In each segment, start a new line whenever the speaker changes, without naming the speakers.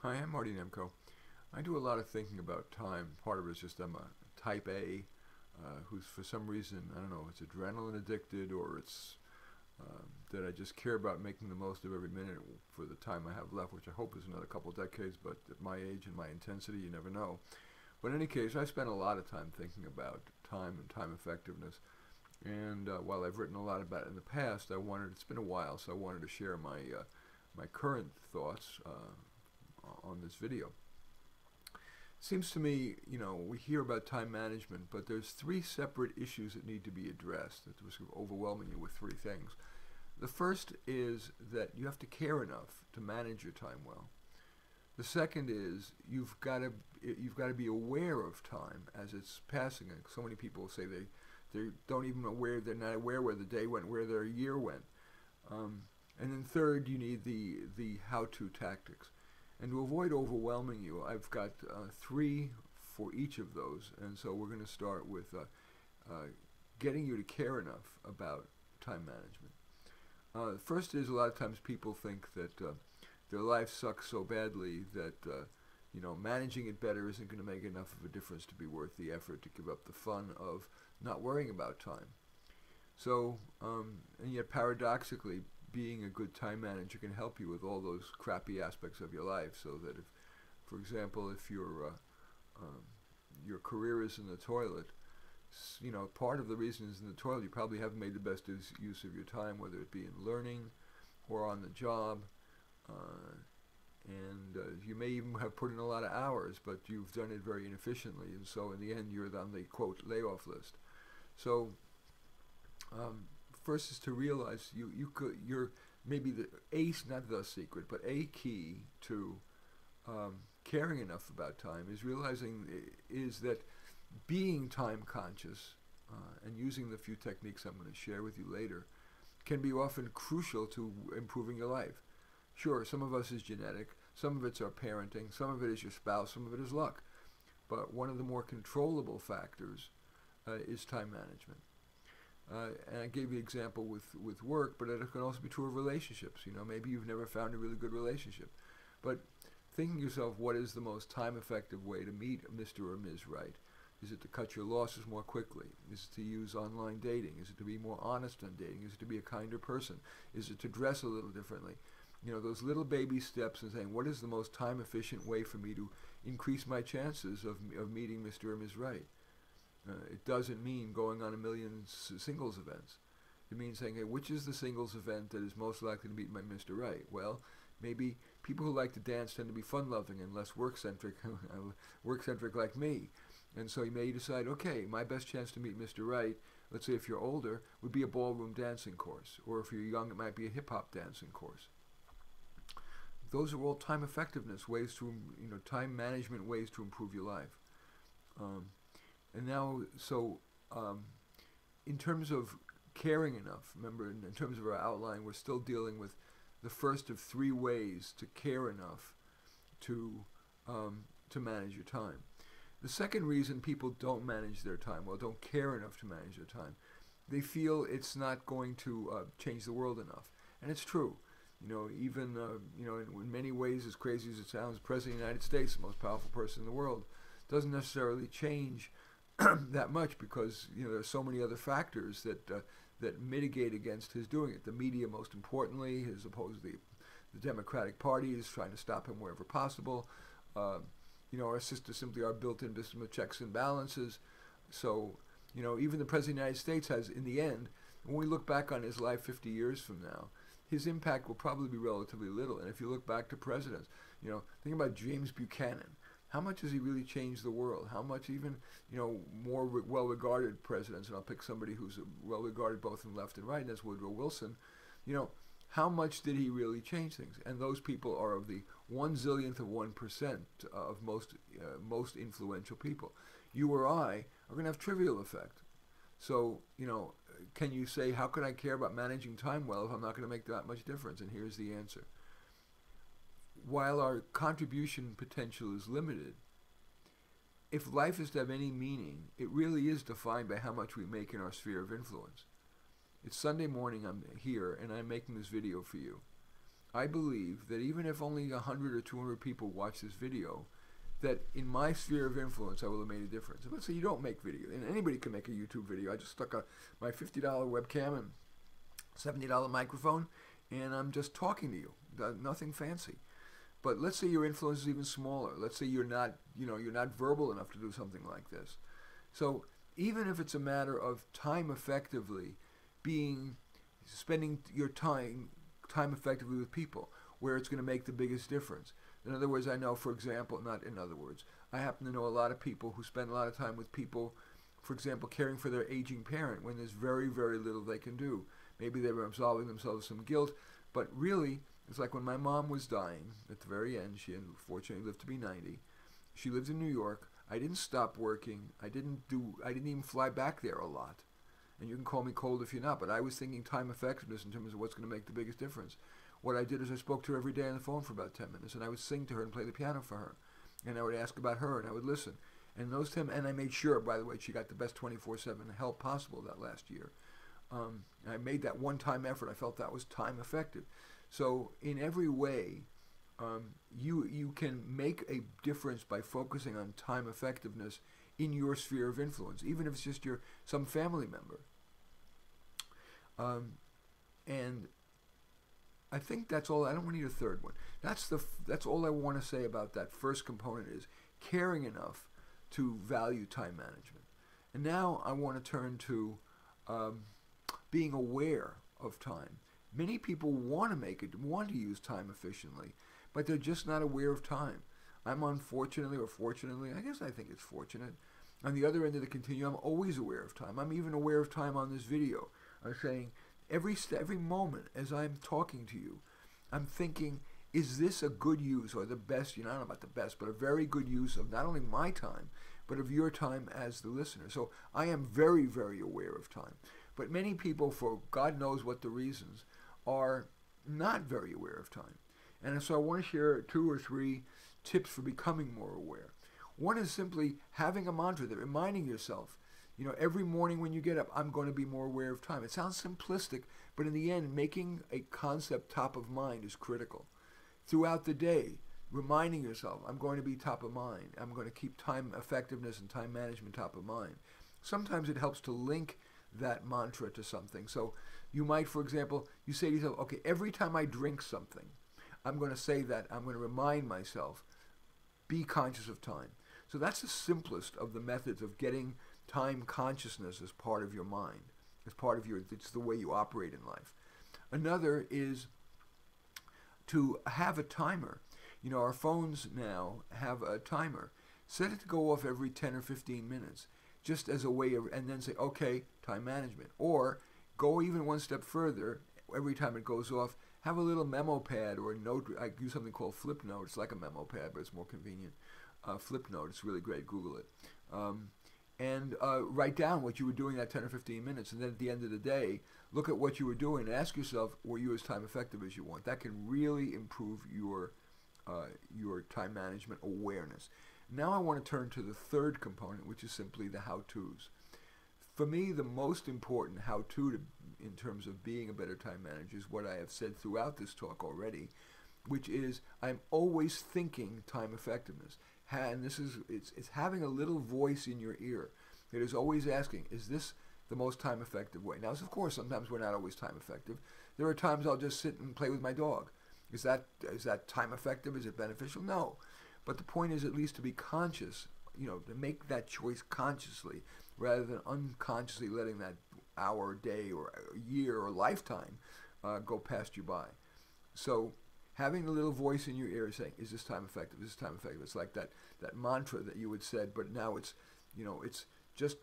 Hi, I'm Marty Nemko. I do a lot of thinking about time. Part of it is just I'm a type A who's for some reason, I don't know, it's adrenaline addicted or it's that I just care about making the most of every minute for the time I have left, which I hope is another couple of decades, but at my age and my intensity, you never know. But in any case, I spend a lot of time thinking about time and time effectiveness. And while I've written a lot about it in the past, it's been a while, so I wanted to share my current thoughts on this video. Seems to me, we hear about time management, but there's three separate issues that need to be addressed. That was sort of overwhelming you with three things. The first is that you have to care enough to manage your time well. The second is you've got to be aware of time as it's passing. And so many people say they don't even aware, they're not aware where the day went, where their year went. And then third, you need the how-to tactics. And to avoid overwhelming you, I've got three for each of those. And so we're going to start with getting you to care enough about time management. First is a lot of times people think that their life sucks so badly that managing it better isn't going to make enough of a difference to be worth the effort to give up the fun of not worrying about time. So, and yet paradoxically, being a good time manager can help you with all those crappy aspects of your life. So that if, for example, if your career is in the toilet, part of the reason is in the toilet, you probably haven't made the best use of your time, whether it be in learning or on the job. And you may even have put in a lot of hours, but you've done it very inefficiently, and so in the end you're on the quote layoff list. So first is to realize you're maybe not the secret, but a key to caring enough about time is realizing is that being time conscious and using the few techniques I'm going to share with you later can be often crucial to improving your life. Sure, some of us is genetic, some of it's our parenting, some of it is your spouse, some of it is luck. But one of the more controllable factors is time management. And I gave you an example with work, but it can also be true of relationships. Maybe you've never found a really good relationship. But thinking to yourself, what is the most time-effective way to meet Mr. or Ms. Right? Is it to cut your losses more quickly? Is it to use online dating? Is it to be more honest on dating? Is it to be a kinder person? Is it to dress a little differently? Those little baby steps and saying, what is the most time-efficient way for me to increase my chances of meeting Mr. or Ms. Right? It doesn't mean going on a million singles events. It means saying, hey, which is the singles event that is most likely to meet my Mr. Right? Well, maybe people who like to dance tend to be fun-loving and less work-centric, work-centric like me. And so you may decide, okay, my best chance to meet Mr. Right, let's say if you're older, would be a ballroom dancing course. Or if you're young, it might be a hip-hop dancing course. Those are all time effectiveness ways to, time management ways to improve your life. And now, so in terms of caring enough, remember, in terms of our outline, we're still dealing with the first of three ways to care enough to manage your time. The second reason people don't manage their time, don't care enough to manage their time, they feel it's not going to change the world enough. And it's true. Even in many ways, as crazy as it sounds, the President of the United States, the most powerful person in the world, doesn't necessarily change that much because there are so many other factors that mitigate against his doing it. The media, most importantly, as opposed to the Democratic Party, is trying to stop him wherever possible. Our systems simply are built-in system of checks and balances. So even the President of the United States has, in the end, when we look back on his life 50 years from now, his impact will probably be relatively little. And if you look back to presidents, think about James Buchanan. How much has he really changed the world? How much even, more well-regarded presidents, and I'll pick somebody who's well-regarded both in left and right, and that's Woodrow Wilson, how much did he really change things? And those people are of the 1/zillionth of 1% of most influential people. You or I are going to have trivial effect. So, can you say, how can I care about managing time well if I'm not going to make that much difference? And here's the answer. While our contribution potential is limited, if life is to have any meaning, it really is defined by how much we make in our sphere of influence. It's Sunday morning, I'm here, and I'm making this video for you. I believe that even if only 100 or 200 people watch this video, that in my sphere of influence, I will have made a difference. And let's say you don't make video, and anybody can make a YouTube video. I just stuck my $50 webcam and $70 microphone, and I'm just talking to you. Nothing fancy. But let's say your influence is even smaller. Let's say you're not verbal enough to do something like this. So even if it's a matter of time effectively spending your time effectively with people, where it's going to make the biggest difference. In other words, I know, for example, not in other words, I happen to know a lot of people who spend a lot of time with people, for example, caring for their aging parent when there's very, very little they can do. Maybe they were absolving themselves of some guilt, but really, it's like when my mom was dying at the very end. She unfortunately lived to be 90. She lived in New York. I didn't stop working. I didn't even fly back there a lot. And you can call me cold if you're not, but I was thinking time effectiveness in terms of what's going to make the biggest difference. What I did is I spoke to her every day on the phone for about 10 minutes, and I would sing to her and play the piano for her. And I would ask about her, and I would listen. And those 10, and I made sure, by the way, she got the best 24/7 help possible that last year. I made that one-time effort. I felt that was time effective. So in every way, you can make a difference by focusing on time effectiveness in your sphere of influence, even if it's just some family member. And I think that's all. I don't need a third one. That's all I want to say about that first component, is caring enough to value time management. And now I want to turn to being aware of time. Many people want to use time efficiently, but they're just not aware of time. I'm unfortunately, or fortunately, I guess I think it's fortunate, on the other end of the continuum, I'm always aware of time. I'm even aware of time on this video. I'm saying every moment as I'm talking to you, I'm thinking, is this a good use, or the best, I don't know about the best, but a very good use of not only my time, but of your time as the listener. So I am very, very aware of time. But many people, for God knows what the reasons, are not very aware of time. And so I want to share 2 or 3 tips for becoming more aware. One is simply having a mantra, that reminding yourself, every morning when you get up, I'm going to be more aware of time. It sounds simplistic, but in the end, making a concept top of mind is critical. Throughout the day, reminding yourself, I'm going to be top of mind. I'm going to keep time effectiveness and time management top of mind. Sometimes it helps to link that mantra to something. So you might, for example, you say to yourself, okay, every time I drink something, I'm going to say that. I'm going to remind myself, be conscious of time. So that's the simplest of the methods of getting time consciousness as part of your mind, as part of it's the way you operate in life. Another is to have a timer. Our phones now have a timer. Set it to go off every 10 or 15 minutes, just as a way of, and then say, okay, time management. Or go even one step further. Every time it goes off, have a little memo pad or a note. I use something called Flipnote. It's like a memo pad, but it's more convenient. Flipnote, it's really great. Google it. And write down what you were doing that 10 or 15 minutes. And then at the end of the day, look at what you were doing and ask yourself, were you as time effective as you want? That can really improve your time management awareness. Now I want to turn to the third component, which is simply the how-tos. For me, the most important how-to in terms of being a better time manager is what I have said throughout this talk already, which is I'm always thinking time effectiveness. And it's having a little voice in your ear that is always asking, is this the most time effective way? Now, of course, sometimes we're not always time effective. There are times I'll just sit and play with my dog. Is that time effective? Is it beneficial? No. But the point is at least to be conscious, to make that choice consciously rather than unconsciously letting that hour, day, or year, or lifetime go past you by. So having a little voice in your ear saying, is this time effective? Is this time effective? It's like that mantra that you had said, but now it's just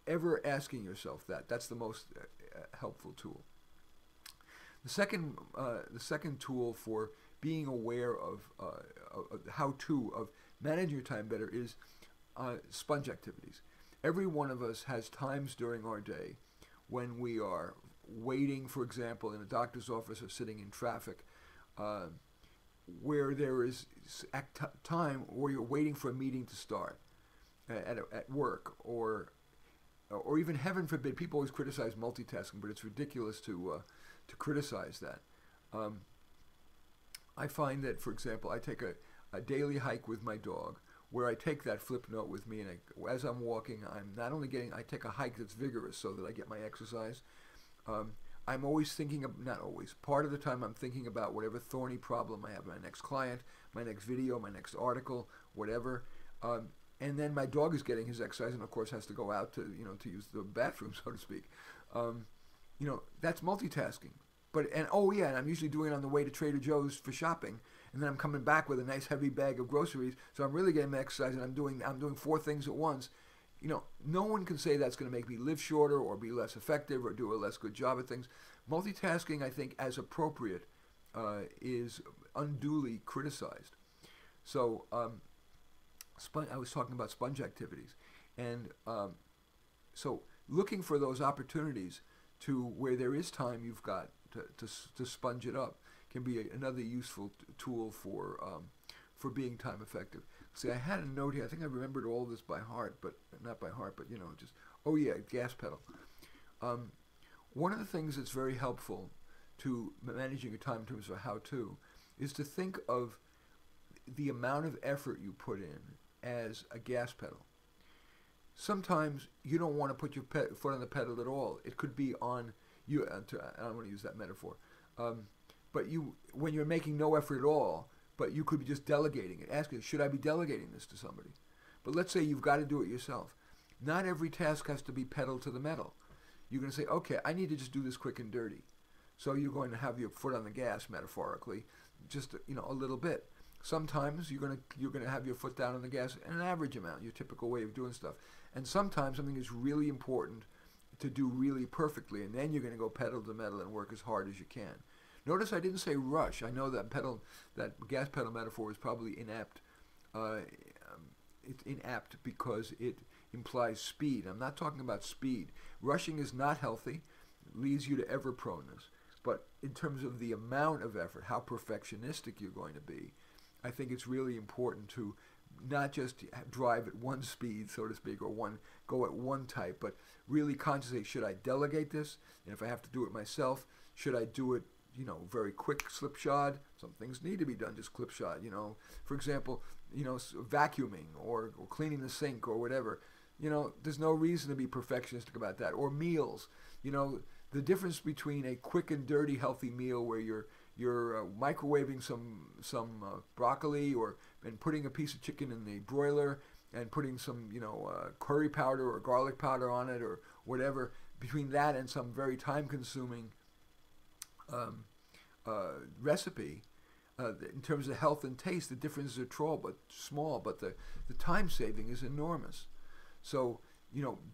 ever asking yourself that. That's the most helpful tool. The second tool for being aware of how-to of managing your time better is sponge activities. Every one of us has times during our day when we are waiting, for example, in a doctor's office or sitting in traffic, where there is time where you're waiting for a meeting to start at work, or even, heaven forbid, people always criticize multitasking, but it's ridiculous to criticize that. I find that, for example, I take a daily hike with my dog where I take that flip note with me, and as I'm walking, I'm not only I take a hike that's vigorous so that I get my exercise. Um, I'm always thinking of, not always, part of the time I'm thinking about whatever thorny problem I have, my next client, my next video, my next article, whatever. And then my dog is getting his exercise, and of course has to go out to, to use the bathroom, so to speak. That's multitasking. And oh yeah, and I'm usually doing it on the way to Trader Joe's for shopping, and then I'm coming back with a nice heavy bag of groceries. So I'm really getting my exercise, and I'm doing 4 things at once. No one can say that's going to make me live shorter or be less effective or do a less good job at things. Multitasking, I think, as appropriate, is unduly criticized. So I was talking about sponge activities, and so looking for those opportunities to where there is time you've got to sponge it up can be another useful tool for being time effective. See, I had a note here. I think I remembered all this by heart, but not by heart, but just, oh yeah, gas pedal. One of the things that's very helpful to managing your time in terms of how-to is to think of the amount of effort you put in as a gas pedal. Sometimes you don't want to put your foot on the pedal at all. It could be on you. I don't want to use that metaphor, but when you're making no effort at all, but you could be just delegating it. Asking, should I be delegating this to somebody? But let's say you've got to do it yourself. Not every task has to be pedal to the metal. You're going to say, okay, I need to just do this quick and dirty. So you're going to have your foot on the gas, metaphorically, just a little bit. Sometimes you're going to have your foot down on the gas an average amount, your typical way of doing stuff. And sometimes something is really important to do really perfectly, and then you're going to go pedal to the metal and work as hard as you can. Notice I didn't say rush. I know that gas pedal metaphor is probably inapt. It's inapt because it implies speed. I'm not talking about speed. Rushing is not healthy. It leads you to ever-proneness. But in terms of the amount of effort, how perfectionistic you're going to be, I think it's really important to not just drive at one speed, so to speak, or go at one type, but really consciously, should I delegate this? And if I have to do it myself, should I do it very quick slipshod? Some things need to be done just slipshod, For example, vacuuming or cleaning the sink or whatever. There's no reason to be perfectionistic about that. Or meals. The difference between a quick and dirty healthy meal where you're microwaving some broccoli and putting a piece of chicken in the broiler and putting some curry powder or garlic powder on it or whatever, between that and some very time-consuming recipe, in terms of health and taste, the differences are small, but the time saving is enormous. So,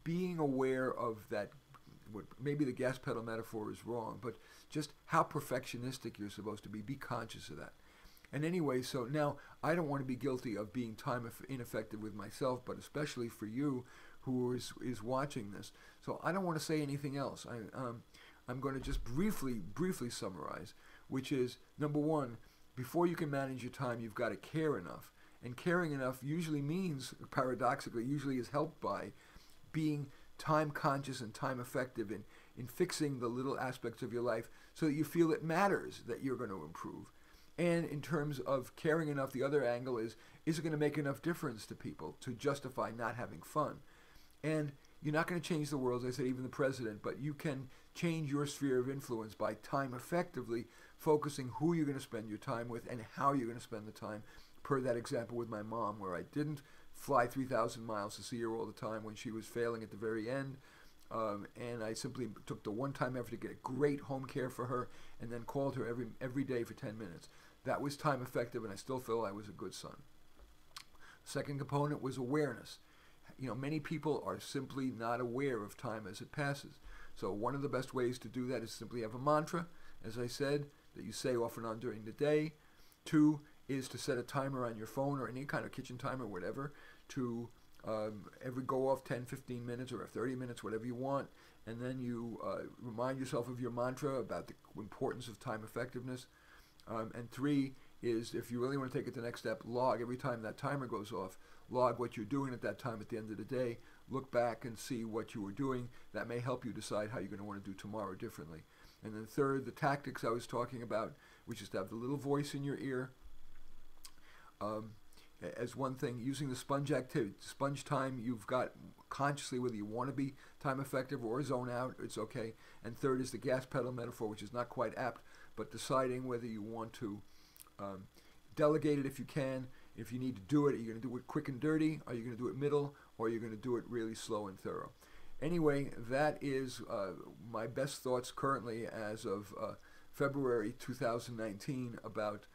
being aware of that, maybe the gas pedal metaphor is wrong, but just how perfectionistic you're supposed to be conscious of that. And anyway, so now I don't want to be guilty of being time ineffective with myself, but especially for you who is watching this. So I don't want to say anything else. I'm going to just briefly summarize, which is, number one, before you can manage your time, you've got to care enough. And caring enough usually means, paradoxically, usually is helped by being time conscious and time effective in fixing the little aspects of your life so that you feel it matters that you're going to improve. And in terms of caring enough, the other angle is it going to make enough difference to people to justify not having fun? And you're not going to change the world, as I said, even the president, but you can change your sphere of influence by time effectively focusing who you're going to spend your time with and how you're going to spend the time, per that example with my mom, where I didn't fly 3,000 miles to see her all the time when she was failing at the very end. And I simply took the one-time effort to get great home care for her and then called her every day for 10 minutes. That was time effective, and I still feel I was a good son. Second component was awareness. Many people are simply not aware of time as it passes. So one of the best ways to do that is simply have a mantra, as I said, that you say off and on during the day. 2 is to set a timer on your phone or any kind of kitchen timer, whatever, to every go off 10, 15 minutes or 30 minutes, whatever you want, and then you remind yourself of your mantra about the importance of time effectiveness. And 3 is, if you really want to take it to the next step, log every time that timer goes off. Log what you're doing at that time at the end of the day. Look back and see what you were doing. That may help you decide how you're going to want to do tomorrow differently. And then 3rd, the tactics I was talking about, which is to have the little voice in your ear. As one thing, using the sponge time, you've got consciously whether you want to be time effective or zone out, it's okay. And third is the gas pedal metaphor, which is not quite apt, but deciding whether you want to delegate it if you can. If you need to do it, are you going to do it quick and dirty? Are you going to do it middle? Or are you going to do it really slow and thorough? Anyway, that is my best thoughts currently as of February 2019 about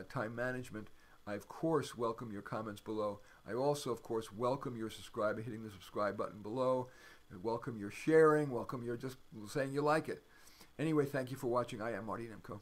time management. I, of course, welcome your comments below. I also, of course, welcome your hitting the subscribe button below. I welcome your sharing. Welcome your just saying you like it. Anyway, thank you for watching. I am Marty Nemko.